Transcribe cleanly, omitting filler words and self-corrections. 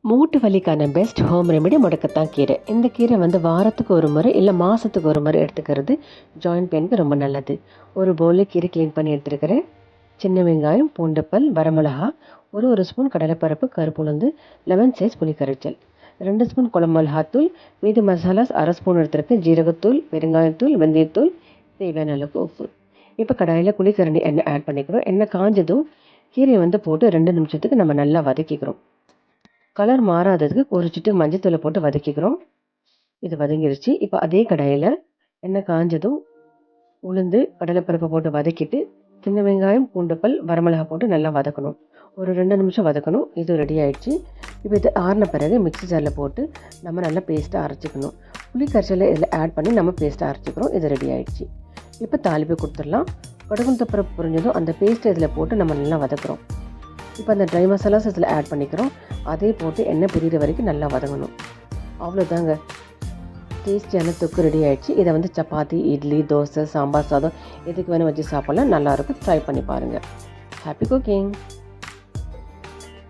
மூட்டு வலிக்கான best home remedy முடக்கத்தான் கீரை. இந்த கீரை வாரத்துக்கு ஒரு முறை இல்லை மாதத்துக்கு ஒரு முறை எடுத்துக்கிறது ஜாயிண்ட் பெயினுக்கு ரொம்ப நல்லது. ஒரு பவுலில் கீரை க்ளீன் பண்ணி எடுத்துருக்கிறேன். சின்ன வெங்காயம், பூண்டுப்பல், வரமிளகா, ஒரு ஸ்பூன் கடலைப்பருப்பு, கருப்புளுந்து, லெமன் சைஸ் புளி கரைச்சல், 2 ஸ்பூன் குழம்பு மிளகாத்தூள், மீதி மசாலாஸ் அரை ஸ்பூன் எடுத்துருக்கேன். ஜீரகத்தூள், பெருங்காயத்தூள், வெந்தயத்தூள், தேவையான அளவுக்கு உப்பு. இப்போ கடாயில் குளிக்கரண்டி எண்ணெய் ஆட் பண்ணிக்கிறோம். எண்ணெய் காஞ்சதும் கீரையை போட்டு 2 நிமிஷத்துக்கு நம்ம நல்லா வதக்கிக்கிறோம். கலர் மாறாததுக்கு ஒரு சிட்டு மஞ்சத்தூளை போட்டு வதக்கிக்கிறோம். இது வதங்கிருச்சு. இப்போ அதே கடாயில் எண்ணெய் காஞ்சதும் உளுந்து, கடலைப்பருப்பை போட்டு வதக்கிட்டு சின்ன வெங்காயம், பூண்டுப்பல், வரமிளகா போட்டு நல்லா வதக்கணும். ஒரு 2 நிமிஷம் வதக்கணும். இது ரெடி ஆகிடுச்சு. இப்போ இது ஆறின பிறகு மிக்ஸி ஜாரில் போட்டு நம்ம நல்லா பேஸ்ட்டாக அரைச்சிக்கணும். புளி கரைச்சலை இதில் ஆட் பண்ணி நம்ம பேஸ்ட்டாக அரைச்சிக்கிறோம். இது ரெடி ஆகிடுச்சு. இப்போ தாளிப்பு கொடுத்துடலாம். கடுகுந்தப்பருப்பு புரிஞ்சதும் அந்த பேஸ்ட்டை இதில் போட்டு நம்ம நல்லா வதக்குறோம். இப்போ அந்த ட்ரை மசாலாஸ் இதில் ஆட் பண்ணிக்கிறோம். அதே போட்டு எண்ணெய் பிரிகிற வரைக்கும் நல்லா வதங்கணும். அவ்வளோதாங்க, டேஸ்டியான தொக்கு ரெடி ஆகிடுச்சு. இதை சப்பாத்தி, இட்லி, தோசை, சாம்பார் சாதம் எதுக்கு வேணும் வச்சு சாப்பிட்லாம். நல்லாயிருக்கும். ட்ரை பண்ணி பாருங்கள். Happy cooking.